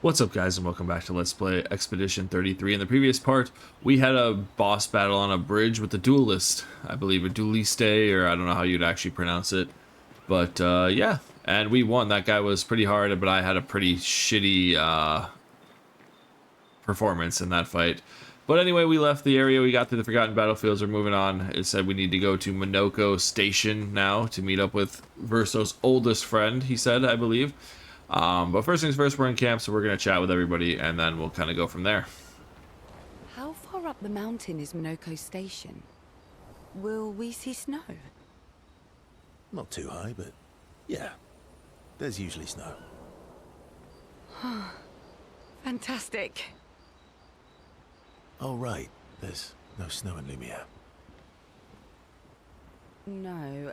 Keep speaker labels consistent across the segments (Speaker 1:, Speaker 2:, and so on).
Speaker 1: What's up, guys, and welcome back to Let's Play Expedition 33. In the previous part, we had a boss battle on a bridge with a duelist. I believe a dueliste, or I don't know how you'd actually pronounce it. But, yeah, and we won. That guy was pretty hard, but I had a pretty shitty, performance in that fight. But anyway, we left the area, we got through the Forgotten Battlefields, we're moving on. It said we need to go to Minoko Station now to meet up with Verso's oldest friend, he said, I believe. But first things first, we're in camp, so we're going to chat with everybody, and then we'll kind of go from there.
Speaker 2: How far up the mountain is Minoko Station? Will we see snow?
Speaker 3: Not too high, but yeah, there's usually snow.
Speaker 2: Fantastic.
Speaker 3: Oh, right, there's no snow in Lumiere.
Speaker 2: No,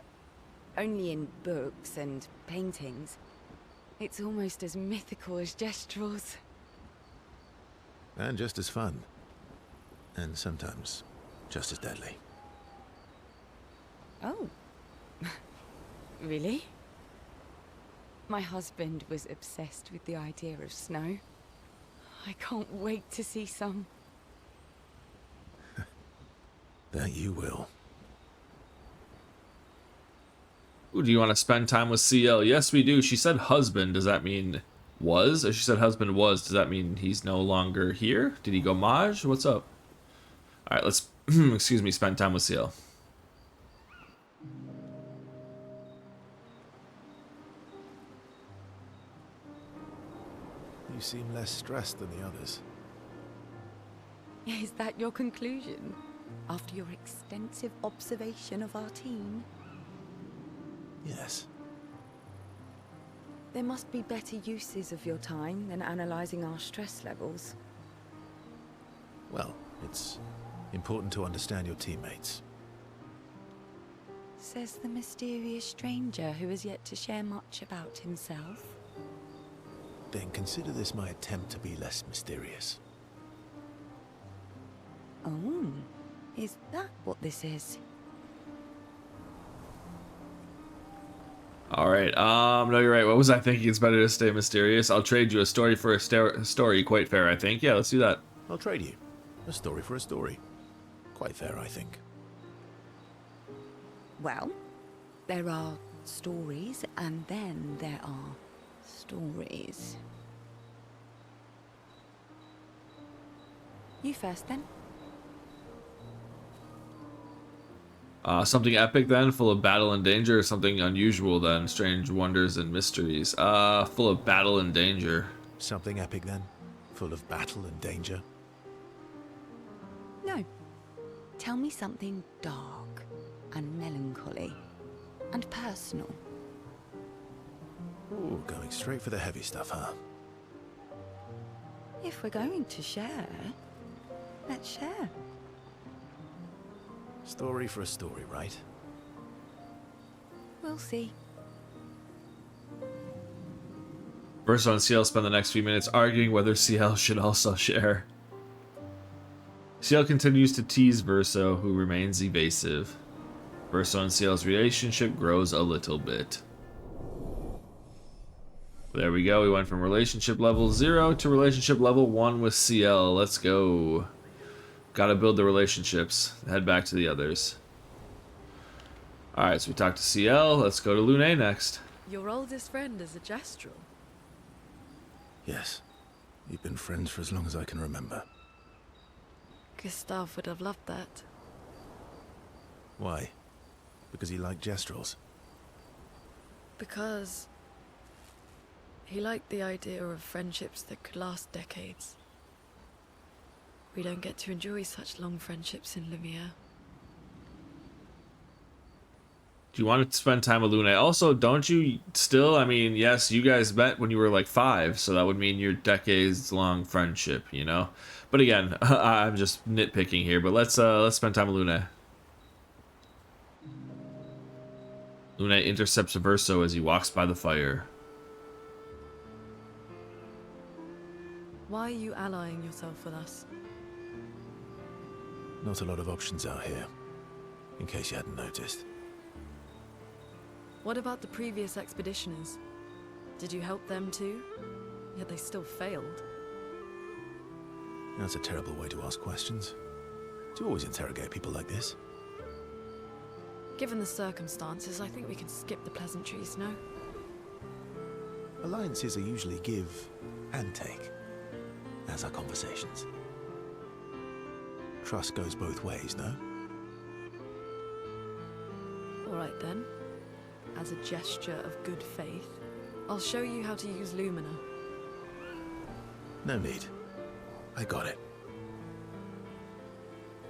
Speaker 2: only in books and paintings. It's almost as mythical as Gestrels.
Speaker 3: And just as fun. And sometimes just as deadly.
Speaker 2: Oh. Really? My husband was obsessed with the idea of snow. I can't wait to see some.
Speaker 3: That you will.
Speaker 1: Ooh, do you want to spend time with CL? Yes, we do. She said husband. Does that mean was? Or she said husband was. Does that mean he's no longer here? Did he go Maj? What's up? All right, let's, excuse me, spend time with CL.
Speaker 3: You seem less stressed than the others.
Speaker 2: Is that your conclusion? After your extensive observation of our team?
Speaker 3: Yes.
Speaker 2: There must be better uses of your time than analyzing our stress levels.
Speaker 3: Well, it's important to understand your teammates.
Speaker 2: Says the mysterious stranger who has yet to share much about himself.
Speaker 3: Then consider this my attempt to be less mysterious.
Speaker 2: Oh, is that what this is?
Speaker 1: All right. No, you're right. What was I thinking? It's better to stay mysterious. I'll trade you a story for a story. Quite fair, I think. Yeah, let's do that.
Speaker 3: I'll trade you. A story for a story. Quite fair, I think.
Speaker 2: Well, there are stories, and then there are stories. You first, then.
Speaker 1: Something epic then, full of battle and danger, or something unusual then, strange wonders and mysteries. Full of battle and danger.
Speaker 3: Something epic then? Full of battle and danger?
Speaker 2: No. Tell me something dark and melancholy and personal.
Speaker 3: Ooh, going straight for the heavy stuff, huh?
Speaker 2: If we're going to share, let's share.
Speaker 3: Story for a story, right?
Speaker 2: We'll see.
Speaker 1: Verso and CL spend the next few minutes arguing whether CL should also share. CL continues to tease Verso, who remains evasive. Verso and CL's relationship grows a little bit. There we go. We went from relationship level 0 to relationship level 1 with CL. Let's go. Gotta build the relationships. Head back to the others. Alright, so we talked to CL. Let's go to Lune next.
Speaker 4: Your oldest friend is a Gestrel.
Speaker 3: Yes. We've been friends for as long as I can remember.
Speaker 4: Gustav would have loved that.
Speaker 3: Why? Because he liked Gestrels?
Speaker 4: Because he liked the idea of friendships that could last decades. We don't get to enjoy such long friendships in Lumiere.
Speaker 1: Do you want to spend time with Lune? Also, don't you still, I mean, yes, you guys met when you were like 5, so that would mean your decades-long friendship, you know? But again, I'm just nitpicking here, but let's spend time with Lune. Lune intercepts Verso as he walks by the fire.
Speaker 4: Why are you allying yourself with us?
Speaker 3: Not a lot of options out here, in case you hadn't noticed.
Speaker 4: What about the previous expeditioners? Did you help them too? yet they still failed.
Speaker 3: That's a terrible way to ask questions. Do you always interrogate people like this?
Speaker 4: Given the circumstances, I think we can skip the pleasantries, no?
Speaker 3: Alliances are usually give and take, as are conversations. Trust goes both ways, no?
Speaker 4: Alright then. As a gesture of good faith, I'll show you how to use Lumina.
Speaker 3: No need. I got it.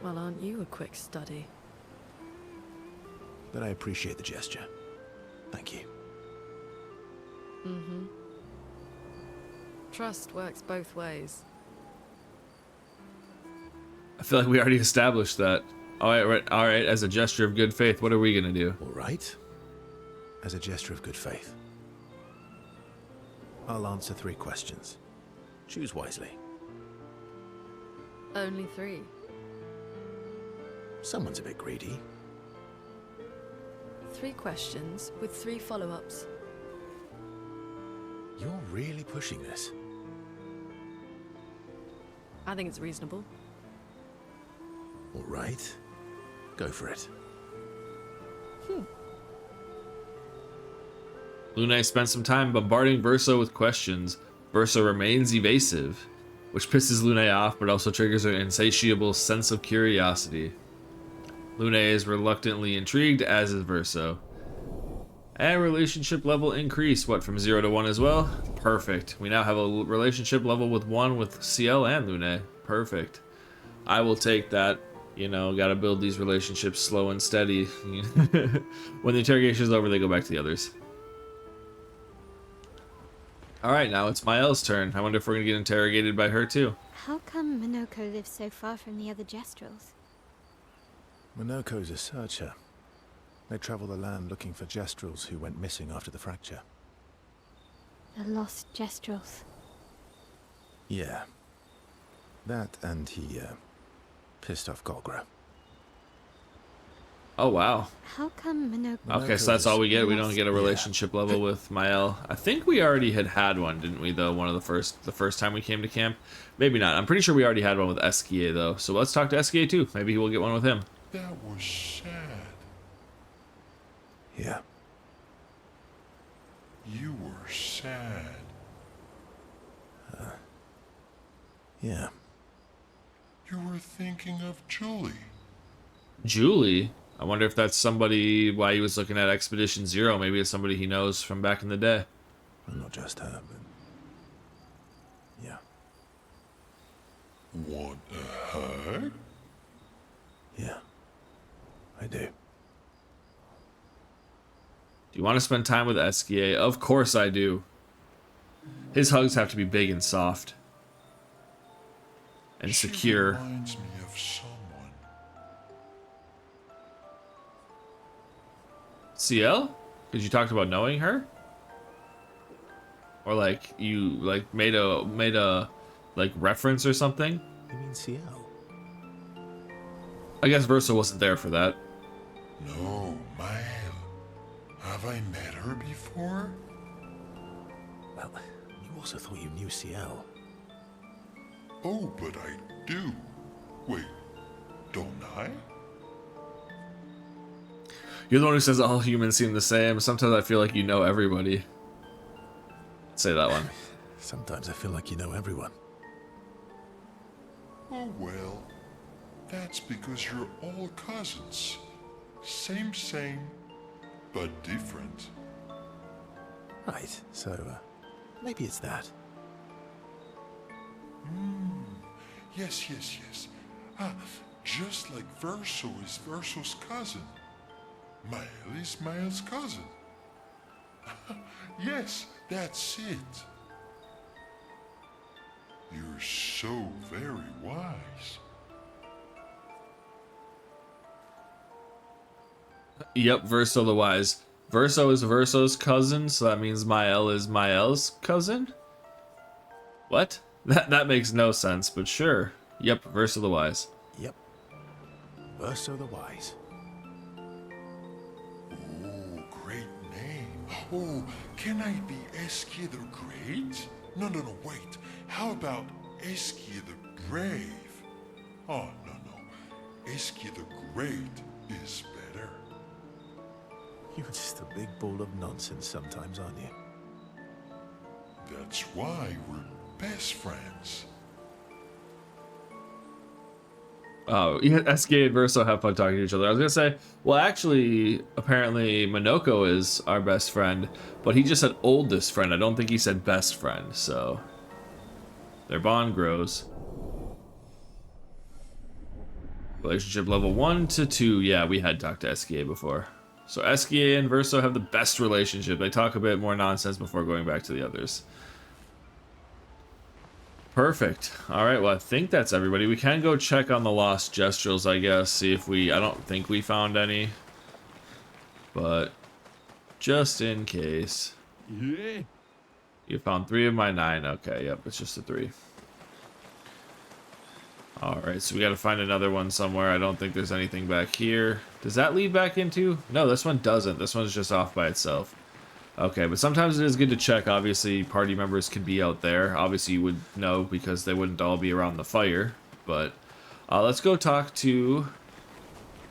Speaker 4: Well, aren't you a quick study?
Speaker 3: But I appreciate the gesture. Thank you.
Speaker 4: Mm-hmm. Trust works both ways.
Speaker 1: I feel like we already established that. All right. As a gesture of good faith, what are we gonna do?
Speaker 3: All right. As a gesture of good faith, I'll answer 3 questions. Choose wisely.
Speaker 4: Only 3.
Speaker 3: Someone's a bit greedy.
Speaker 4: 3 questions with 3 follow-ups.
Speaker 3: You're really pushing this.
Speaker 4: I think it's reasonable.
Speaker 3: All right. Go for it.
Speaker 1: Lune spent some time bombarding Verso with questions. Verso remains evasive, which pisses Lune off but also triggers an insatiable sense of curiosity. Lune is reluctantly intrigued, as is Verso. And relationship level increase, from 0 to 1 as well? Perfect. We now have a relationship level with 1 with CL and Lune. Perfect. I will take that. You know, gotta build these relationships slow and steady. When the interrogation is over, they go back to the others. Alright, now it's Mael's turn. I wonder if we're gonna get interrogated by her too.
Speaker 5: How come Minoko lives so far from the other Gestrels?
Speaker 3: Minoko's a searcher. They travel the land looking for Gestrels who went missing after the fracture.
Speaker 5: The lost Gestrels.
Speaker 3: Yeah. That and he, pissed off Golgra.
Speaker 5: Oh wow. How come Minoko?
Speaker 1: Okay, so that's all we get. We don't get a relationship level with Mael. I think we already had one, didn't we? Though the first time we came to camp, maybe not. I'm pretty sure we already had one with Esquier though. So let's talk to Esquier too. Maybe we'll get one with him.
Speaker 6: That was sad.
Speaker 3: Yeah.
Speaker 6: You were sad.
Speaker 3: Yeah.
Speaker 6: You were thinking of Julie.
Speaker 1: Julie? I wonder if that's somebody why he was looking at Expedition Zero. Maybe it's somebody he knows from back in the day.
Speaker 3: Well, not just her, but... yeah.
Speaker 6: Want a hug?
Speaker 3: Yeah. I do.
Speaker 1: Do you want to spend time with Esquier? Of course I do. His hugs have to be big and soft. And secure.
Speaker 6: She reminds me of someone.
Speaker 1: CL? Because you talked about knowing her? Or like you made a like reference or something?
Speaker 3: You mean CL?
Speaker 1: I guess Versa wasn't there for that.
Speaker 6: No, Mael. Have I met her before?
Speaker 3: Well, you also thought you knew CL.
Speaker 6: Oh, but I do. Wait, don't I?
Speaker 1: You're the one who says all humans seem the same. Sometimes I feel like you know everybody. Say that one.
Speaker 3: Sometimes I feel like you know everyone.
Speaker 6: Oh well, that's because you're all cousins. Same, but different.
Speaker 3: Right, so, maybe it's that.
Speaker 6: Yes. Ah, just like Verso is Verso's cousin. Mael is Mael's cousin. Yes, that's it. You're so very wise.
Speaker 1: Yep, Verso the Wise. Verso is Verso's cousin, so that means Mael is Mael's cousin? What? That makes no sense, but sure. Yep, Verso the Wise.
Speaker 3: Yep. Verso the Wise.
Speaker 6: Oh, great name. Oh, can I be Esquier the Great? No, wait. How about Eskia the Brave? Oh, no. Eskia the Great is better.
Speaker 3: You're just a big ball of nonsense sometimes, aren't you?
Speaker 6: That's why we're best friends.
Speaker 1: Oh, yeah, SK and Verso have fun talking to each other. I was gonna say, well, actually, apparently Minoko is our best friend, but he just said oldest friend. I don't think he said best friend, so their bond grows. Relationship level 1 to 2. Yeah, we had talked to SKA before. So SKA and Verso have the best relationship. They talk a bit more nonsense before going back to the others. Perfect. Alright, well, I think that's everybody. We can go check on the lost gestrels, I guess. See if we... I don't think we found any. But just in case.
Speaker 7: Yeah.
Speaker 1: You found 3 of my 9. Okay, yep, it's just a 3. Alright, so we gotta find another one somewhere. I don't think there's anything back here. Does that lead back into... No, this one doesn't. This one's just off by itself. Okay, but sometimes it is good to check. Obviously, party members could be out there. Obviously, you would know because they wouldn't all be around the fire. But let's go talk to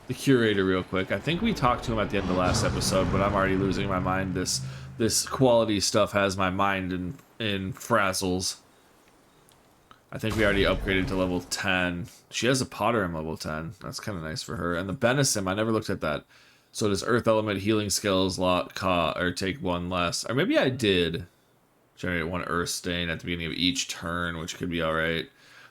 Speaker 1: the curator real quick. I think we talked to him at the end of the last episode, but I'm already losing my mind. This quality stuff has my mind in frazzles. I think we already upgraded to level 10. She has a Potter in level 10. That's kind of nice for her. And the Benison, I never looked at that. So does Earth Element healing skills or take 1 less? Or maybe I did generate 1 Earth Stain at the beginning of each turn, which could be alright.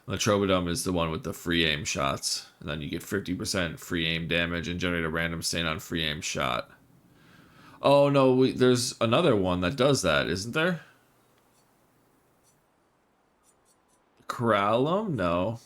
Speaker 1: The Trobodum is the one with the free aim shots. And then you get 50% free aim damage and generate a random stain on free aim shot. Oh no, there's another one that does that, isn't there? Corallum? No.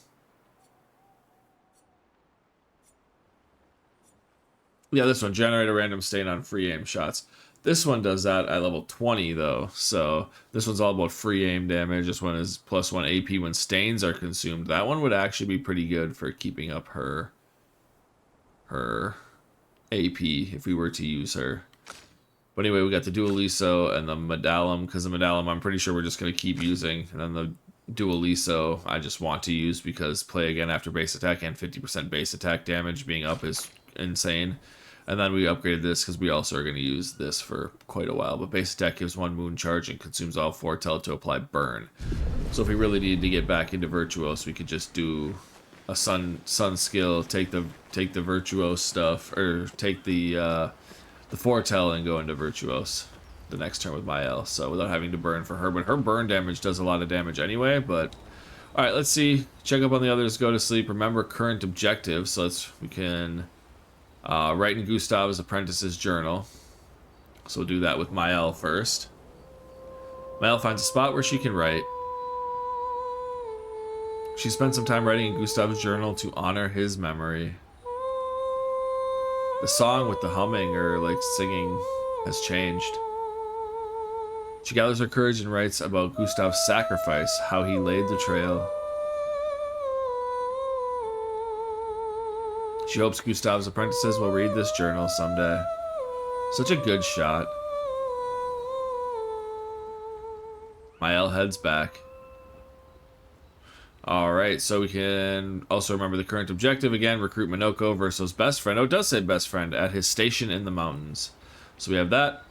Speaker 1: Yeah, this one. Generate a random stain on free aim shots. This one does that at level 20, though. So this one's all about free aim damage. This one is +1 AP when stains are consumed. That one would actually be pretty good for keeping up her AP if we were to use her. But anyway, we got the Dualiso and the Medallum, because the Medallum I'm pretty sure we're just going to keep using. And then the Dualiso I just want to use because play again after base attack and 50% base attack damage being up is insane. And then we upgraded this because we also are going to use this for quite a while. But base attack gives 1 wound charge and consumes all 4 tell to apply burn. So if we really needed to get back into Virtuos, we could just do a sun skill, take the Virtuos stuff, or take the foretell and go into Virtuos the next turn with Mael. So without having to burn for her, but her burn damage does a lot of damage anyway. But all right, let's see. Check up on the others. Go to sleep. Remember current objectives. So we can write in Gustav's apprentice's journal. So we'll do that with Mael first. Mael finds a spot where she can write. She spent some time writing in Gustav's journal to honor his memory. The song with the humming or like singing has changed. She gathers her courage and writes about Gustav's sacrifice, how he laid the trail. She hopes Gustav's apprentices will read this journal someday. Such a good shot. Mael heads back. Alright, so we can also remember the current objective again, recruit Minoko versus best friend. Oh, it does say best friend at his station in the mountains. So we have that.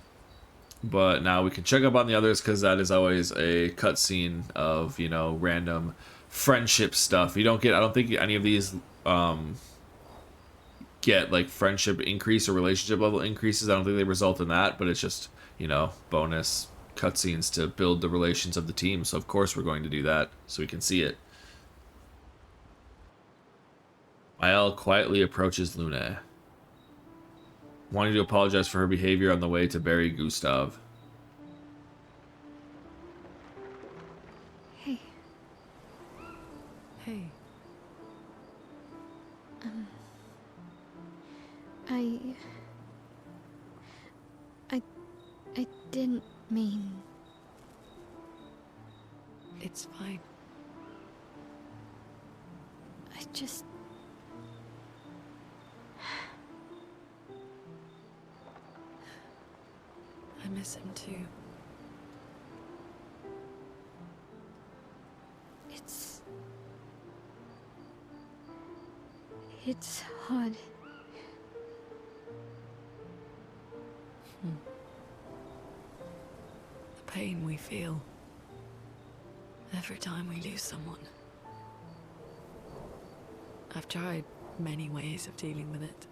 Speaker 1: But now we can check up on the others because that is always a cutscene of, you know, random friendship stuff. You don't get, I don't think any of these get like friendship increase or relationship level increases. I don't think they result in that, but it's just, you know, bonus cutscenes to build the relations of the team. So of course we're going to do that so we can see it. Mael quietly approaches Lune, wanting to apologize for her behavior on the way to bury Gustav.
Speaker 5: Hey,
Speaker 4: Hey,
Speaker 5: I didn't mean...
Speaker 4: it's fine.
Speaker 5: I just...
Speaker 4: I miss him too.
Speaker 5: It's hard.
Speaker 4: The pain we feel every time we lose someone. I've tried many ways of dealing with it.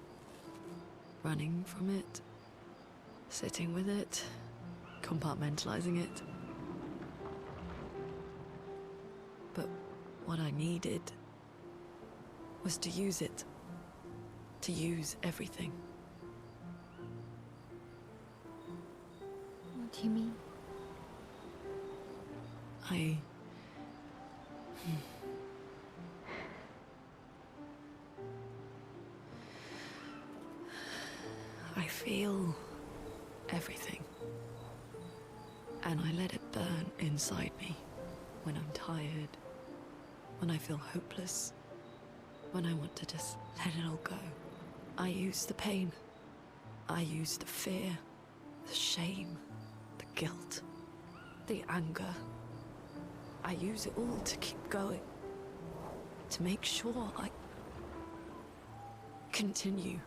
Speaker 4: Running from it, sitting with it, compartmentalizing it. But what I needed was to use it. To use everything.
Speaker 5: What do you mean?
Speaker 4: I feel everything. And I let it burn inside me when I'm tired, when I feel hopeless, when I want to just let it all go. I use the pain. I use the fear, the shame, the guilt, the anger. I use it all to keep going. To make sure I continue.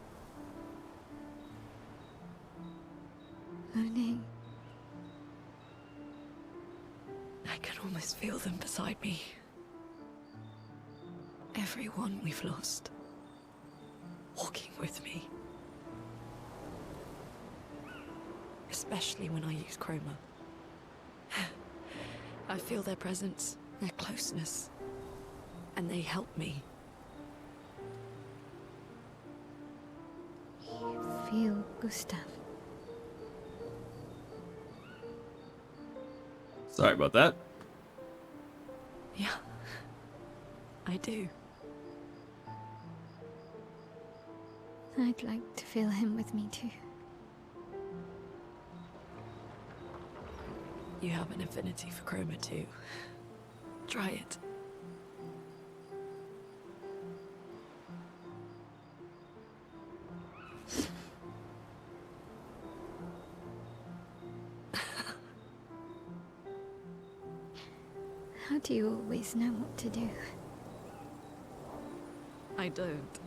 Speaker 5: Lune.
Speaker 4: I can almost feel them beside me. Everyone we've lost. Walking with me. Especially when I use chroma. I feel their presence, their closeness. And they help me.
Speaker 5: You feel Gustav.
Speaker 1: Sorry about that.
Speaker 4: Yeah, I do.
Speaker 5: I'd like to feel him with me too.
Speaker 4: You have an affinity for chroma too. Try it.
Speaker 5: How do you always know what to do?
Speaker 4: I don't.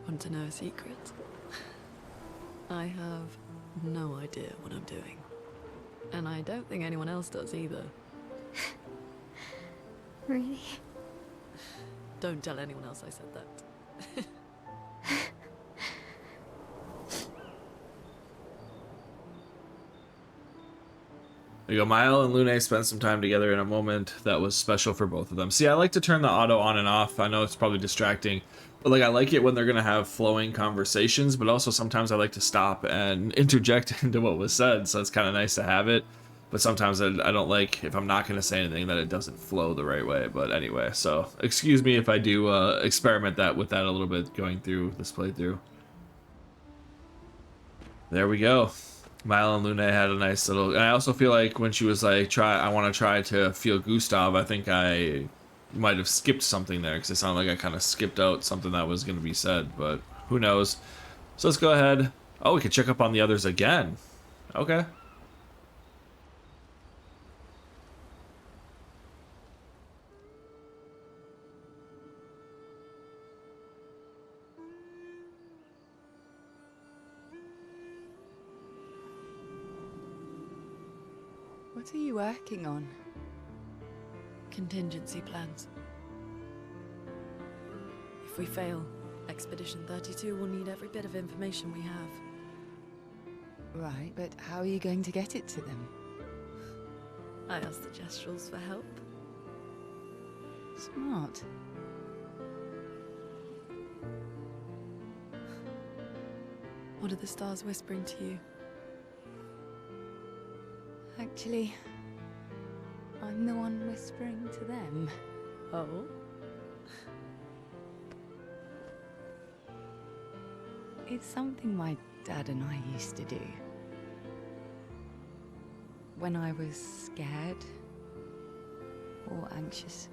Speaker 4: Want to know a secret? I have no idea what I'm doing. And I don't think anyone else does either.
Speaker 5: Really?
Speaker 4: Don't tell anyone else I said that.
Speaker 1: There you go. Mile and Lune spent some time together in a moment that was special for both of them. See, I like to turn the auto on and off. I know it's probably distracting, but like I like it when they're gonna have flowing conversations, but also sometimes I like to stop and interject into what was said, so it's kind of nice to have it. But sometimes I don't like, if I'm not gonna say anything, that it doesn't flow the right way. But anyway, so excuse me if I do experiment with that a little bit going through this playthrough. There we go. Mile and Lune had a nice little, and I also feel like when she was like, I want to try to feel Gustav, I think I might have skipped something there, because it sounded like I kind of skipped out something that was going to be said, but who knows. So let's go ahead. Oh, we could check up on the others again. Okay.
Speaker 2: What are you working on?
Speaker 4: Contingency plans. If we fail, Expedition 32 will need every bit of information we have.
Speaker 2: Right, but how are you going to get it to them?
Speaker 4: I asked the Gestrals for help.
Speaker 2: Smart.
Speaker 4: What are the stars whispering to you?
Speaker 2: Actually, I'm the one whispering to them.
Speaker 4: Oh?
Speaker 2: It's something my dad and I used to do. When I was scared, or anxious,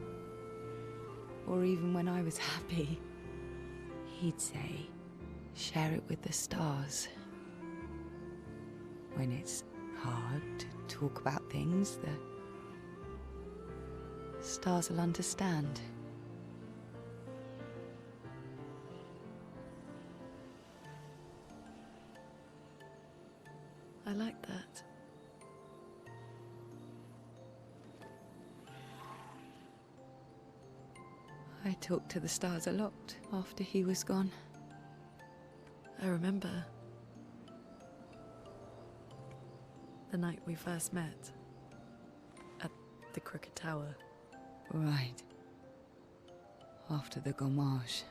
Speaker 2: or even when I was happy, he'd say, share it with the stars. When it's hard to talk about things, stars will understand.
Speaker 4: I like that.
Speaker 2: I talked to the stars a lot after he was gone.
Speaker 4: I remember the night we first met at the Crooked Tower.
Speaker 2: Right. After the Gommage.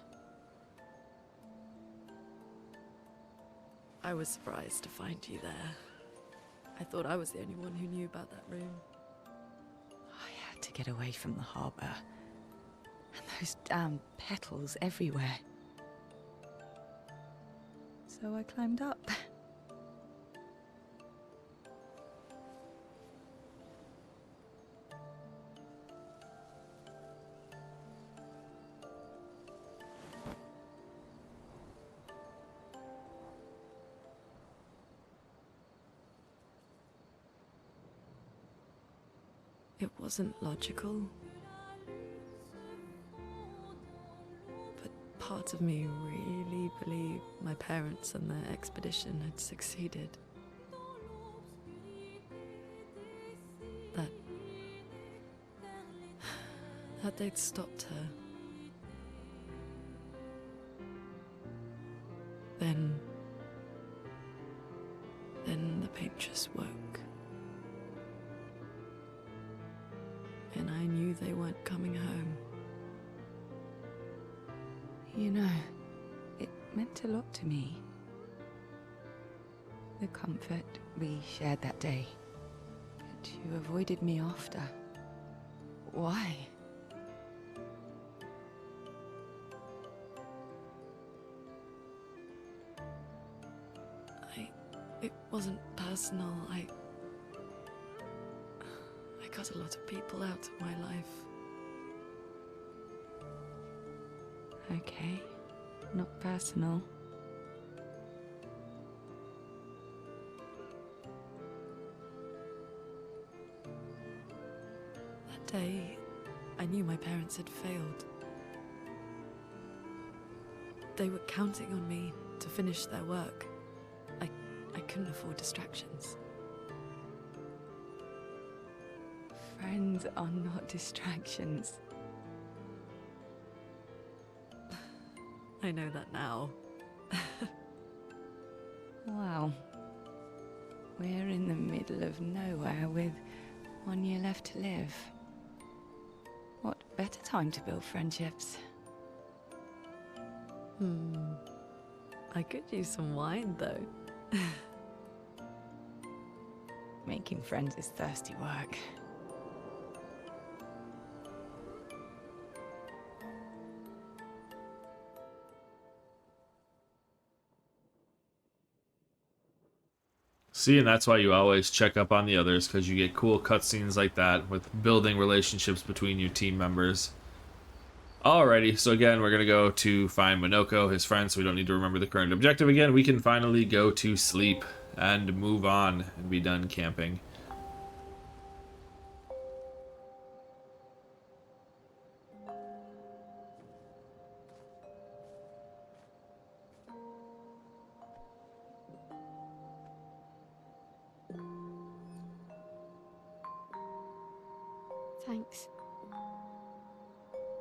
Speaker 4: I was surprised to find you there. I thought I was the only one who knew about that room.
Speaker 2: I had to get away from the harbour. And those damn petals everywhere. So I climbed up.
Speaker 4: It wasn't logical. But part of me really believed my parents and their expedition had succeeded. That they'd stopped her. Then the Paintress woke. And I knew they weren't coming home.
Speaker 2: You know, it meant a lot to me. The comfort we shared that day. But you avoided me after. Why?
Speaker 4: It wasn't personal. I cut a lot of people out of my life.
Speaker 2: Okay, not personal.
Speaker 4: That day, I knew my parents had failed. They were counting on me to finish their work. I couldn't afford distractions.
Speaker 2: Friends are not distractions.
Speaker 4: I know that now.
Speaker 2: Wow. We're in the middle of nowhere with 1 year left to live. What better time to build friendships?
Speaker 4: I could use some wine, though.
Speaker 2: Making friends is thirsty work.
Speaker 1: See, and that's why you always check up on the others, because you get cool cutscenes like that with building relationships between your team members. Alrighty, so again, we're going to go to find Monoko, his friend, so we don't need to remember the current objective again. We can finally go to sleep and move on and be done camping.
Speaker 5: Thanks.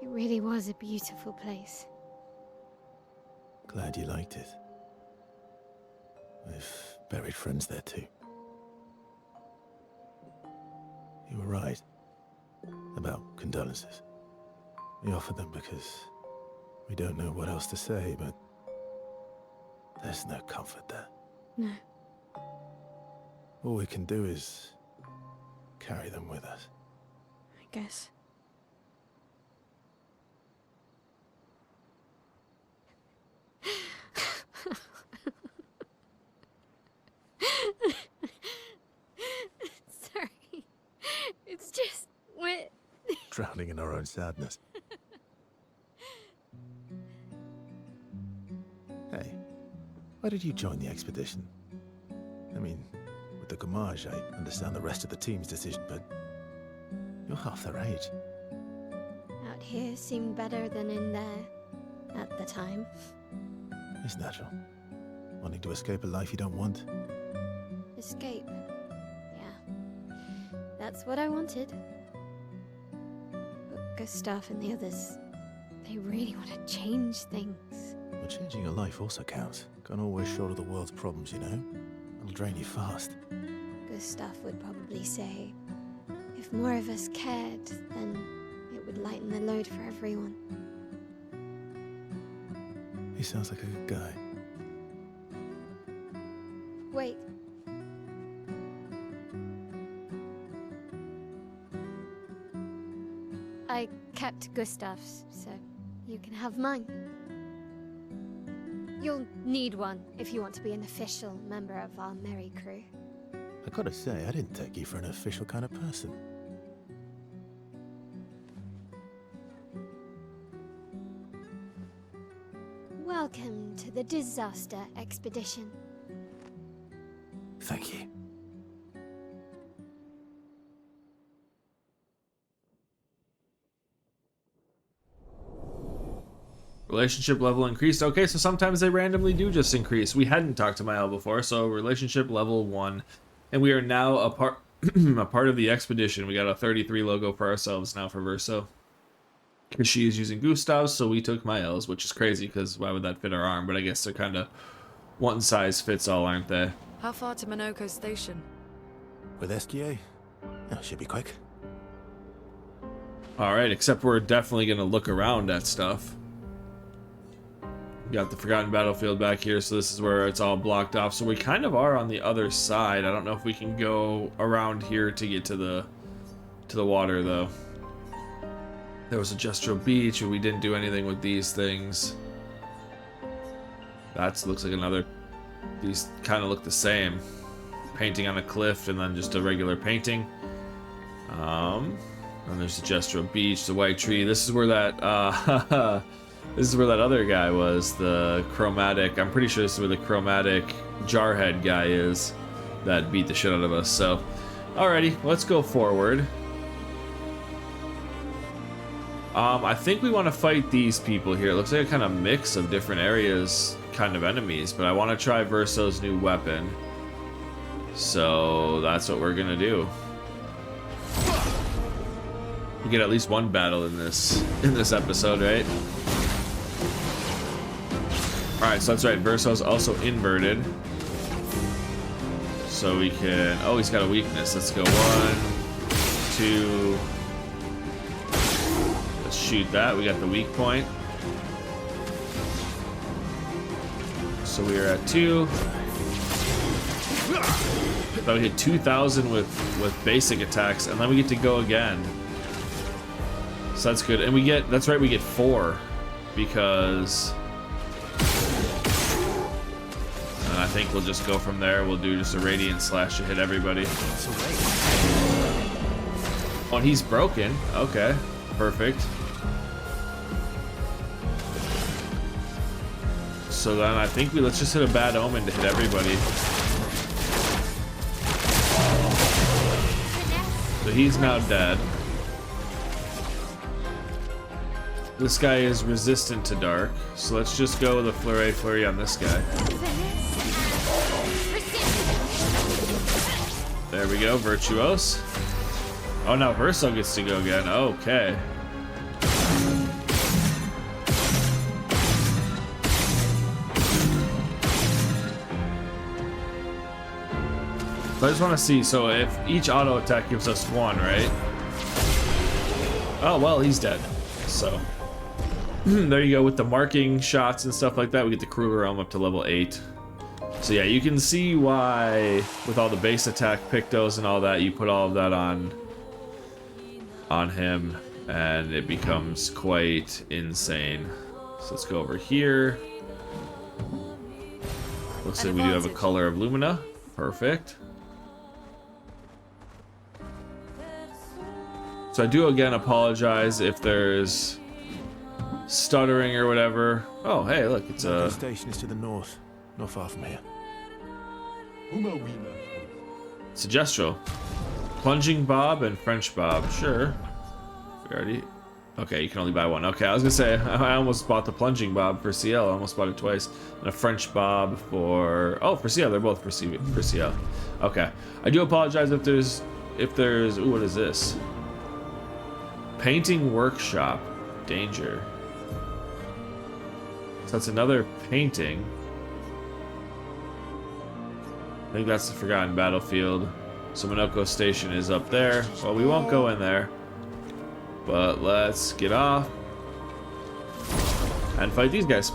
Speaker 5: It really was a beautiful place.
Speaker 3: Glad you liked it. We've buried friends there too. You were right about condolences. We offered them because we don't know what else to say, but there's no comfort there.
Speaker 5: No.
Speaker 3: All we can do is carry them with us.
Speaker 5: I guess. Sorry. It's just wet.
Speaker 3: Drowning in our own sadness. Hey, why did you join the expedition? I mean, with the Gommage, I understand the rest of the team's decision, but you're half their age.
Speaker 5: out here seemed better than in there at the time.
Speaker 3: It's natural. Wanting to escape a life you don't want.
Speaker 5: Escape. Yeah. That's what I wanted. But Gustav and the others, they really want to change things.
Speaker 3: Well, changing your life also counts. Can't always shoulder the world's problems, you know? It'll drain you fast.
Speaker 5: Gustav would probably say, if more of us cared, then it would lighten the load for everyone.
Speaker 3: He sounds like a good guy.
Speaker 5: Wait. I kept Gustav's, so you can have mine. You'll need one if you want to be an official member of our merry crew.
Speaker 3: I gotta say, I didn't take you for an official kind of person.
Speaker 5: Welcome to the disaster expedition.
Speaker 3: Thank you.
Speaker 1: Relationship level increased. Okay, so sometimes they randomly do just increase. We hadn't talked to Mael before, so relationship level 1. And we are now a part a part of the expedition. We got a 33 logo for ourselves now for Verso. Because she is using Gustav's, so we took Mael's, which is crazy because why would that fit our arm? But I guess they're kind of one size fits all, aren't they?
Speaker 4: How far to Minoko Station?
Speaker 3: With SGA? That should be quick.
Speaker 1: Alright, except we're definitely going to look around at stuff. We got the Forgotten Battlefield back here, so this is where it's all blocked off. So we kind of are on the other side. I don't know if we can go around here to get to the water, though. There was a Jestro Beach, and we didn't do anything with these things. That looks like another... These kind of look the same. Painting on a cliff, and then just a regular painting. And there's the Jestro Beach, the White Tree. This is where that... This is where that other guy was, the chromatic. I'm pretty sure this is where the chromatic jarhead guy is that beat the shit out of us. So, alrighty, let's go forward. I think we want to fight these people here. It looks like a kind of mix of different areas, kind of enemies, but I want to try Verso's new weapon. So that's what we're gonna do. We get at least one battle in this episode, right? Alright, so that's right, Verso's also inverted. So we can... Oh, he's got a weakness. Let's go 1, 2... Let's shoot that. We got the weak point. So we are at 2. So we hit 2,000 with basic attacks, and then we get to go again. So that's good. And we get... That's right, we get 4. Because... I think we'll just go from there. We'll do just a radiant slash to hit everybody. Oh, and he's broken. Okay, perfect. So then I think let's just hit a bad omen to hit everybody. So he's now dead. This guy is resistant to dark, so let's just go with a flurry on this guy. There we go, Virtuose. Oh, now Verso gets to go again. Okay. So I just want to see, so if each auto attack gives us 1, right? Oh, well, he's dead. So, there you go, with the marking shots and stuff like that, we get the Cruel Realm up to level 8. So yeah, you can see why, with all the base attack pictos and all that, you put all of that on him, and it becomes quite insane. So let's go over here. Looks like we do have a color of Lumina. Perfect. So I do again apologize if there's stuttering or whatever. Oh, hey, look, it's
Speaker 3: The
Speaker 1: a...
Speaker 3: station is to the north, not far from here.
Speaker 1: It's a Jestro. Plunging Bob and French Bob. Sure. We already... Okay, you can only buy one. Okay, I was gonna say, I almost bought the plunging bob for CL. I almost bought it twice. And a French bob for... Oh, for CL. They're both for CL. Okay. I do apologize if there's... Ooh, what is this? Painting workshop. Danger. So that's another painting. I think that's the Forgotten Battlefield. So Minoko Station is up there. Well, we won't go in there. But let's get off and fight these guys.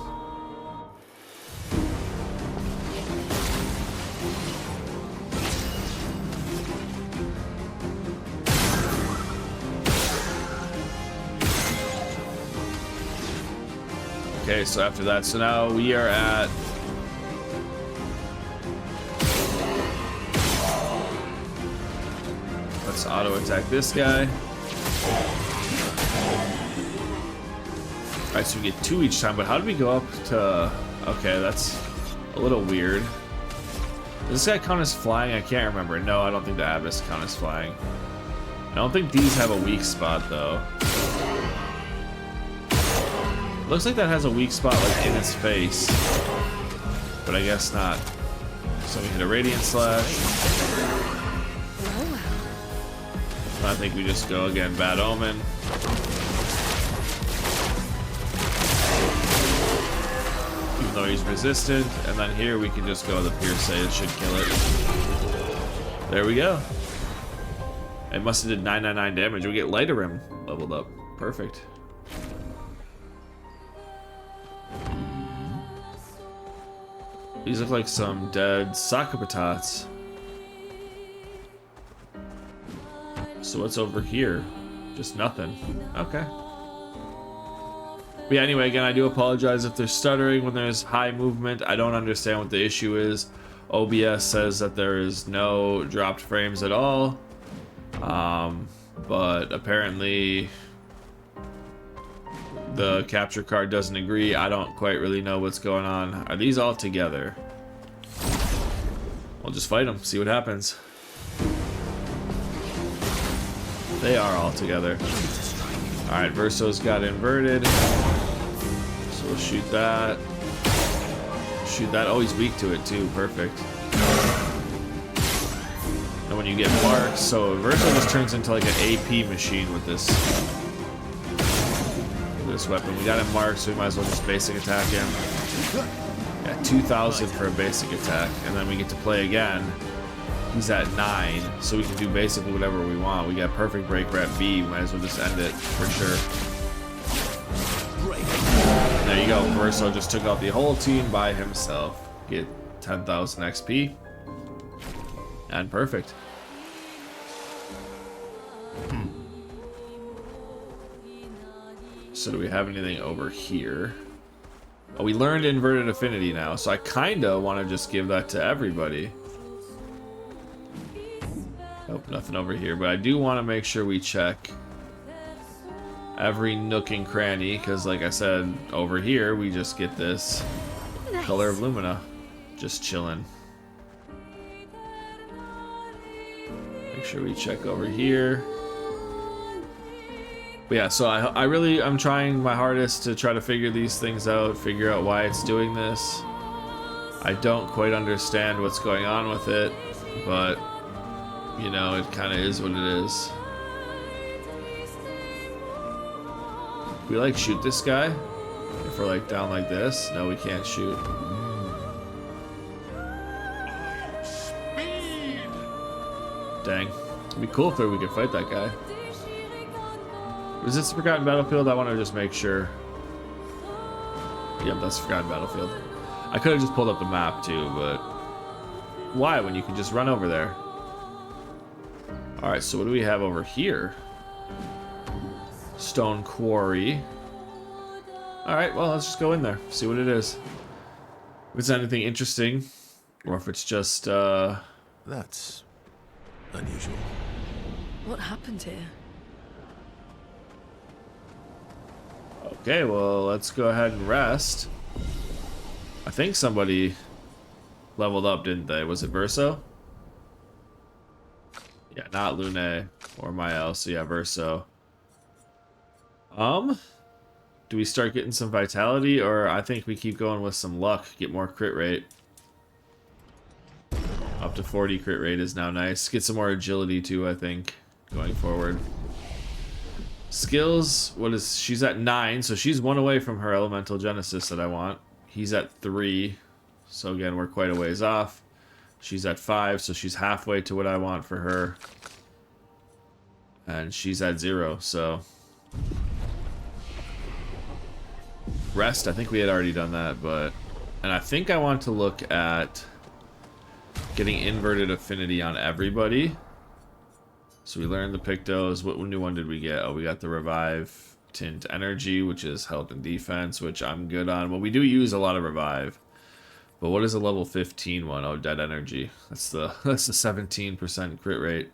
Speaker 1: Okay, so after that, so now we are at... Let's auto attack this guy. Alright, so we get 2 each time, but how did we go up to... Okay, that's a little weird. Does this guy count as flying? I can't remember. No, I don't think the Abyss count as flying. I don't think these have a weak spot, though. Looks like that has a weak spot, like, in its face. But I guess not. So we hit a Radiant Slash. I think we just go again, Bad Omen. Even though he's resistant, and then here we can just go the Pierce. It should kill it. There we go. It must have did 999 damage. We get Lighter Rim leveled up. Perfect. These look like some dead Sakapatats. So what's over here? Just nothing. Okay. But yeah, anyway, again, I do apologize if there's stuttering when there's high movement. I don't understand what the issue is. OBS says that there is no dropped frames at all. But apparently the capture card doesn't agree. I don't quite really know what's going on. Are these all together? We'll just fight them, see what happens. They are all together. Alright, Verso's got inverted. So we'll shoot that. Shoot that. Oh, he's weak to it too. Perfect. And when you get marks, so Verso just turns into like an AP machine with this weapon. We got him marked, so we might as well just basic attack him. Yeah, 2,000 for a basic attack. And then we get to play again. He's at 9, so we can do basically whatever we want. We got perfect break rep B. We might as well just end it for sure. There you go. Verso just took out the whole team by himself. Get 10,000 XP. And perfect. So do we have anything over here? Oh, we learned inverted affinity now, so I kinda want to just give that to everybody. Nope, nothing over here, but I do want to make sure we check every nook and cranny, because like I said, over here we just get this Color of Lumina just chilling. Make sure we check over here. But yeah, so I'm trying my hardest to try to figure these things out, figure out why it's doing this. I don't quite understand what's going on with it, but you know, it kind of is what it is. We like shoot this guy if we're like down like this. No, we can't shoot. Dang, it'd be cool if we could fight that guy. Is this Forgotten Battlefield? I want to just make sure. Yep, that's Forgotten Battlefield. I could have just pulled up the map too, but why when you can just run over there? Alright, so what do we have over here? Stone Quarry. Alright, well, let's just go in there. See what it is. If it's anything interesting, or if it's just,
Speaker 3: That's unusual.
Speaker 4: What happened here?
Speaker 1: Okay, well, let's go ahead and rest. I think somebody leveled up, didn't they? Was it Verso? Yeah, not Lune or Mael, so yeah, Verso. Do we start getting some vitality, or I think we keep going with some luck, get more crit rate. Up to 40 crit rate is now nice. Get some more agility too, I think, going forward. Skills, she's at 9, so she's 1 away from her elemental genesis that I want. He's at 3, so again, we're quite a ways off. She's at 5, so she's halfway to what I want for her. And she's at 0, so... Rest, I think we had already done that, but... And I think I want to look at getting inverted affinity on everybody. So we learned the Pictos. What new one did we get? Oh, we got the Revive Tint Energy, which is health and defense, which I'm good on. Well, we do use a lot of Revive. But what is a level 15 one? Oh, Dead Energy. That's the 17% crit rate.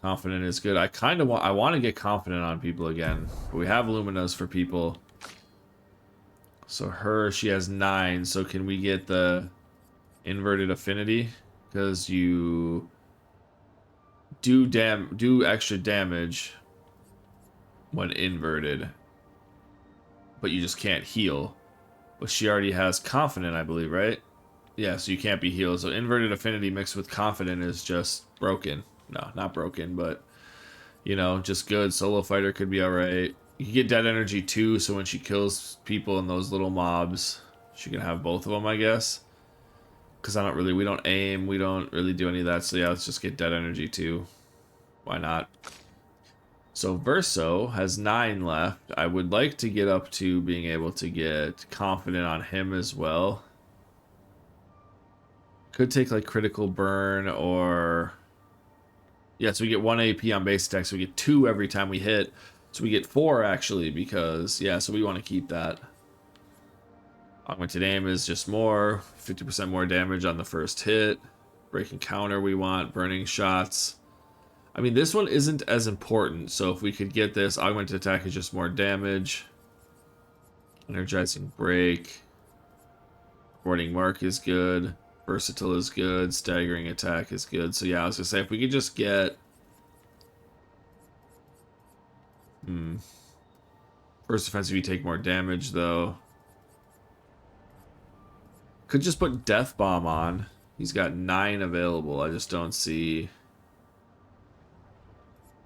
Speaker 1: Confident is good. I want to get confident on people again. But we have Luminas for people. So she has 9. So can we get the inverted affinity? Because you do extra damage when inverted, but you just can't heal. But she already has confident, I believe, right? Yeah, so you can't be healed. So inverted affinity mixed with confident is just broken. No, not broken, but you know, just good. Solo fighter could be alright. You can get dead energy too, so when she kills people in those little mobs, she can have both of them, I guess. Because we don't aim, we don't really do any of that. So yeah, let's just get dead energy too. Why not? So Verso has 9 left. I would like to get up to being able to get confident on him as well. Could take like critical burn or... Yeah, so we get 1 AP on base attack, so we get 2 every time we hit. So we get 4 actually, because, yeah, so we want to keep that. Augmented aim is just more, 50% more damage on the first hit. Breaking counter we want, burning shots. I mean, this one isn't as important, so if we could get this, augmented attack is just more damage. Energizing break. Warding mark is good. Versatile is good. Staggering attack is good. So yeah, I was gonna say, if we could just get... First offensive, you take more damage, though. Could just put Death Bomb on. He's got 9 available. I just don't see...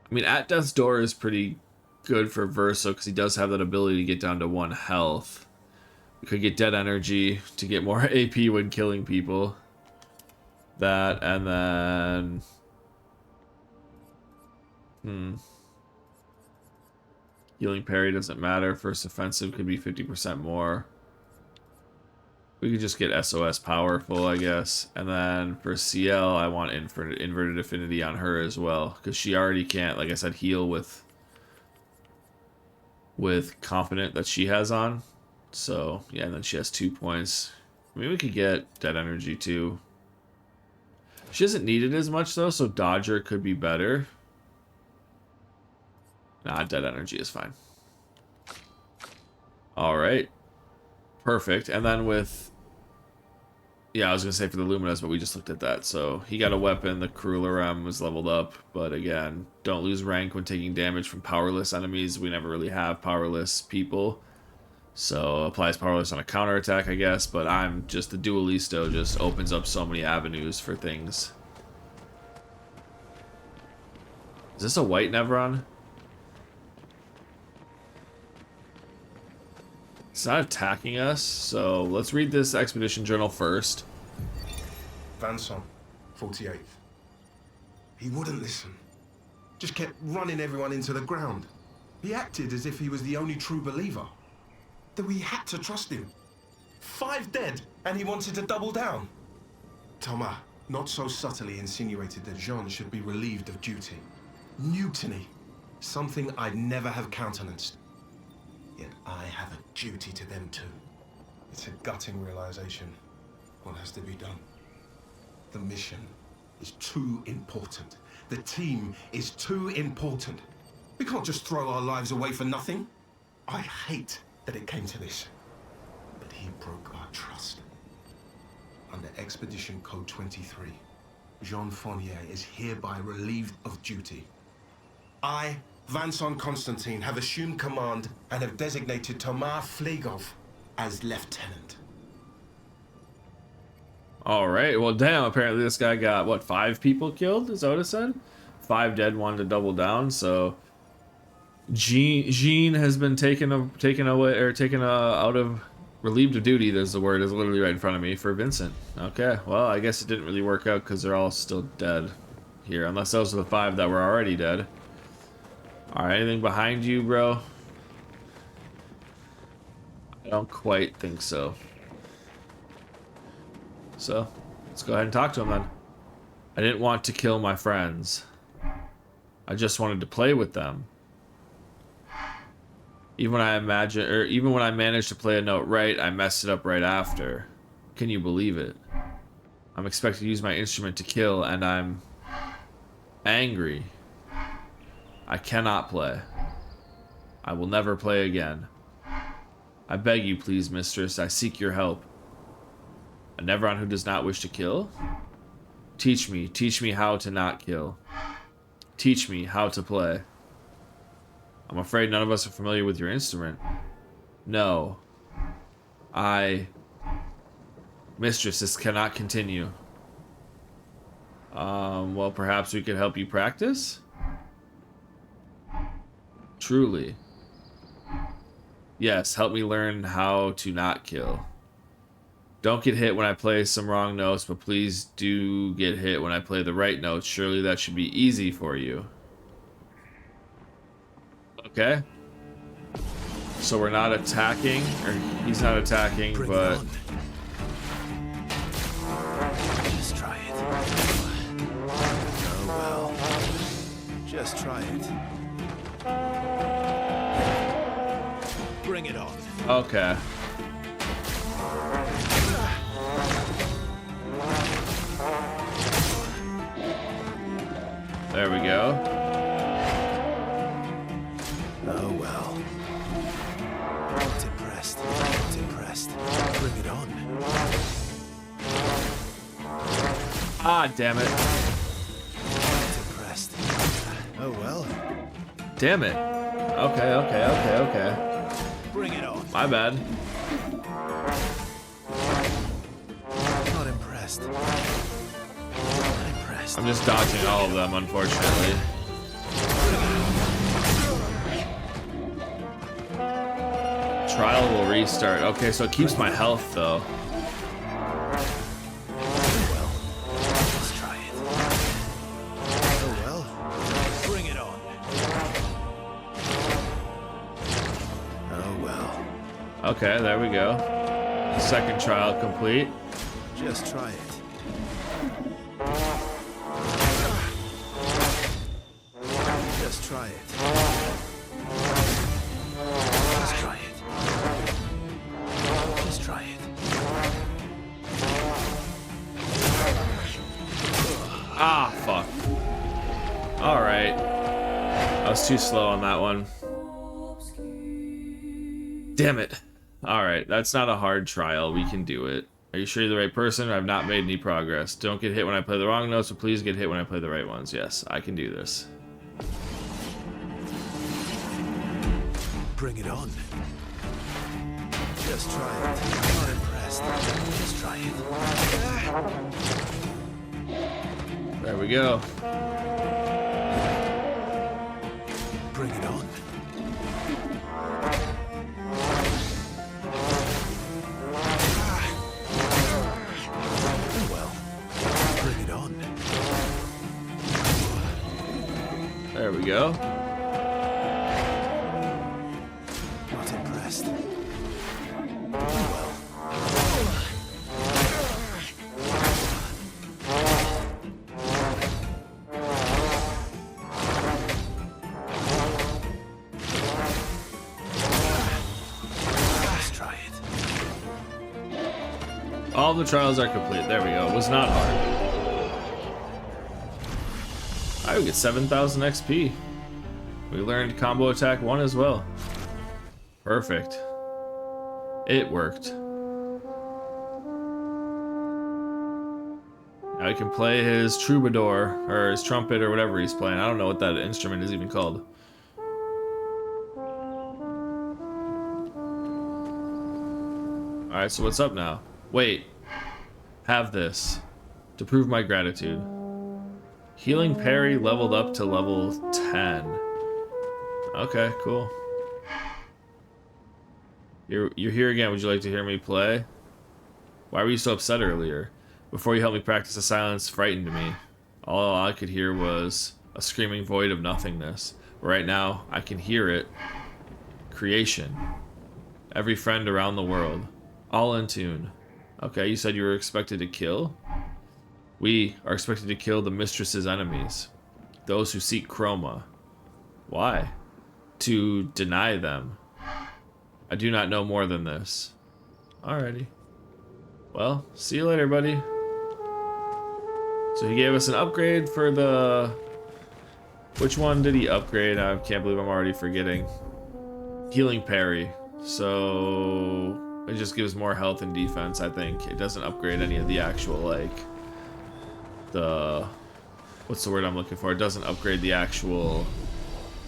Speaker 1: I mean, At Death's Door is pretty good for Verso, because he does have that ability to get down to 1 health. We could get Dead Energy to get more AP when killing people. That, and then... Healing Parry doesn't matter. First offensive could be 50% more. We could just get SOS powerful, I guess. And then for CL, I want inverted affinity on her as well, because she already can't, like I said, heal with confident that she has on. So yeah, and then she has 2 points. I mean, we could get Dead Energy too. She doesn't need it as much though, so Dodger could be better. Nah, Dead Energy is fine. Alright. Perfect. And then with... Yeah, I was going to say for the Luminas, but we just looked at that. So he got a weapon. The Crueler was leveled up. But again, don't lose rank when taking damage from powerless enemies. We never really have powerless people. So applies powerless on a counterattack, I guess. But I'm just... The Duelisto just opens up so many avenues for things. Is this a white Nevron? It's not attacking us, so let's read this expedition journal first.
Speaker 7: Vanson, 48th. He wouldn't listen. Just kept running everyone into the ground. He acted as if he was the only true believer. That we had to trust him. 5 dead, and he wanted to double down. Thomas, not so subtly insinuated that Jean should be relieved of duty. Mutiny. Something I'd never have countenanced. Yet I have a duty to them too. It's a gutting realization. What has to be done? The mission is too important. The team is too important. We can't just throw our lives away for nothing. I hate that it came to this. But he broke our trust. Under Expedition Code 23, Jean Fournier is hereby relieved of duty. I Vanson Constantine have assumed command and have designated Tomar Flegov as lieutenant.
Speaker 1: All right. Well, damn. Apparently, this guy got what, 5 people killed? Is that what it said? 5 dead, 1 to double down. So, Jean has been taken away or taken out of relieved of duty. There's the word is literally right in front of me for Vincent. Okay. Well, I guess it didn't really work out because they're all still dead here, unless those are the 5 that were already dead. All right. Anything behind you, bro? I don't quite think so. So, let's go ahead and talk to him then. I didn't want to kill my friends. I just wanted to play with them. Even when I managed to play a note right, I messed it up right after. Can you believe it? I'm expected to use my instrument to kill, and I'm angry. I cannot play. I will never play again. I beg you, please, mistress. I seek your help. A Neveron who does not wish to kill? Teach me how to not kill. Teach me how to play. I'm afraid none of us are familiar with your instrument. No. Mistress, this cannot continue. Well, perhaps we could help you practice? Truly. Yes, help me learn how to not kill. Don't get hit when I play some wrong notes, but please do get hit when I play the right notes. Surely that should be easy for you. Okay. So we're not attacking, or he's not attacking,
Speaker 3: Bring
Speaker 1: but...
Speaker 3: it on. Just try it. Oh well. Just try it. Bring it on.
Speaker 1: Okay. There we go.
Speaker 3: Oh well. Not impressed. Not impressed. Bring it on.
Speaker 1: Ah, damn it.
Speaker 3: Not impressed. Oh well.
Speaker 1: Damn it. Okay.
Speaker 3: Bring it on.
Speaker 1: My bad.
Speaker 3: Not impressed. Not impressed.
Speaker 1: I'm just dodging all of them, unfortunately. Trial will restart. Okay, so it keeps my health, though.
Speaker 3: Well, let's try it. Oh well. Bring it on. Oh well.
Speaker 1: Okay, there we go. Second trial complete.
Speaker 3: Just try it. Just try it. Just try it. Just try it.
Speaker 1: Ah, fuck. Alright. I was too slow on that one. Damn it. Alright, that's not a hard trial. We can do it. Are you sure you're the right person? I've not made any progress. Don't get hit when I play the wrong notes, but please get hit when I play the right ones. Yes, I can do this.
Speaker 3: Bring it on. Just try it. Not impressed. Just try it.
Speaker 1: There we go.
Speaker 3: Bring it on. Oh well. Bring it on.
Speaker 1: There we go.
Speaker 3: Not impressed. Oh well. Let's try it.
Speaker 1: All the trials are complete. There we go. It was not hard. I would get 7,000 XP. We learned combo attack 1 as well. Perfect. It worked. Now he can play his troubadour, or his trumpet, or whatever he's playing. I don't know what that instrument is even called. Alright, so what's up now? Wait. Have this. To prove my gratitude. Healing parry leveled up to level 10. Okay, cool. You're here again. Would you like to hear me play? Why were you so upset earlier? Before you helped me practice, the silence frightened me. All I could hear was a screaming void of nothingness. Right now, I can hear it. Creation. Every friend around the world. All in tune. Okay, you said you were expected to kill? We are expected to kill the mistress's enemies. Those who seek Chroma. Why? To deny them. I do not know more than this. Alrighty. Well, see you later, buddy. So he gave us an upgrade for the... Which one did he upgrade? I can't believe I'm already forgetting. Healing parry. So... It just gives more health and defense, I think. It doesn't upgrade any of the actual, like... The... What's the word I'm looking for? It doesn't upgrade the actual...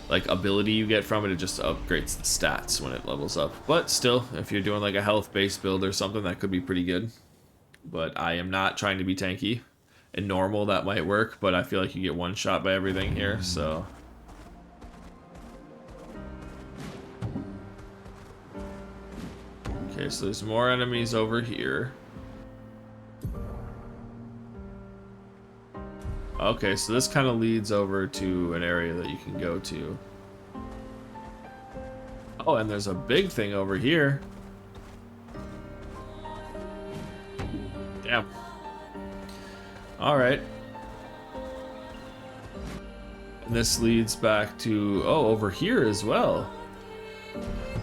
Speaker 1: like ability you get from it. It just upgrades the stats when it levels up. But still, if you're doing like a health based build or something, that could be pretty good. But I am not trying to be tanky. In normal that might work, but I feel like you get one shot by everything here, so okay, so there's more enemies over here. Okay, so this kind of leads over to an area that you can go to. Oh, and there's a big thing over here. Damn. Alright. And this leads back to... Oh, over here as well.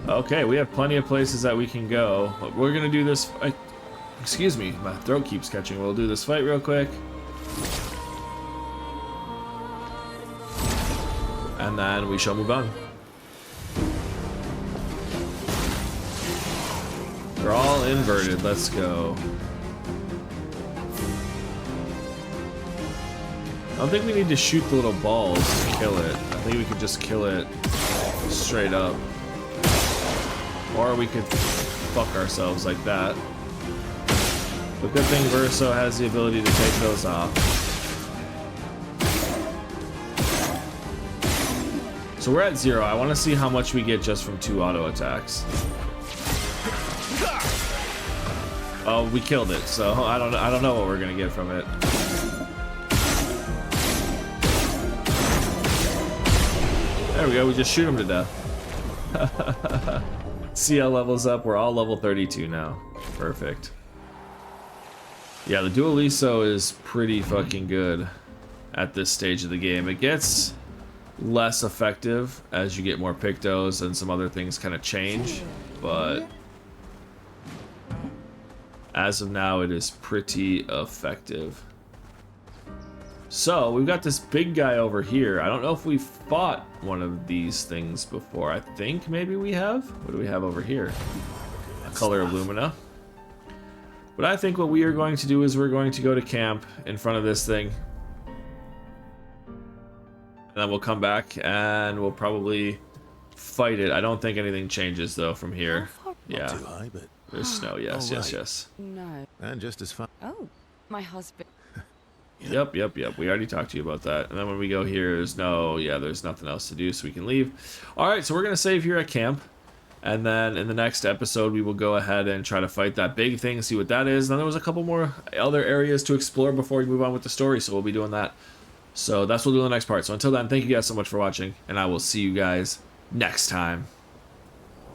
Speaker 1: Okay, we have plenty of places that we can go. We're gonna do this... Excuse me, my throat keeps catching. We'll do this fight real quick. And then we shall move on. They're all inverted. Let's go. I don't think we need to shoot the little balls to kill it. I think we could just kill it straight up. Or we could fuck ourselves like that. But good thing Verso has the ability to take those off. So we're at 0. I want to see how much we get just from 2 auto attacks. Oh, we killed it. So I don't know what we're gonna get from it. There we go. We just shoot him to death. CL levels up. We're all level 32 now. Perfect. Yeah, the Dualiso is pretty fucking good at this stage of the game. It gets less effective as you get more Pictos and some other things kind of change, but as of now it is pretty effective. So we've got this big guy over here. I don't know if we've fought one of these things before. I think maybe we have. What do we have over here? A color of Lumina. But I think what we are going to do is we're going to go to camp in front of this thing. And then we'll come back and we'll probably fight it. I don't think anything changes though from here. Yeah.
Speaker 3: Not too high, but
Speaker 1: There's snow. Yes, yes,
Speaker 3: right.
Speaker 1: yes.
Speaker 2: No.
Speaker 3: and just as fun.
Speaker 2: Oh, my husband.
Speaker 1: Yep. We already talked to you about that. And then when we go here, there's nothing else to do, so we can leave. All right, so we're gonna save here at camp, and then in the next episode we will go ahead and try to fight that big thing, see what that is. And then there was a couple more other areas to explore before we move on with the story, so we'll be doing that. So that's what we'll do in the next part. So until then, thank you guys so much for watching, and I will see you guys next time.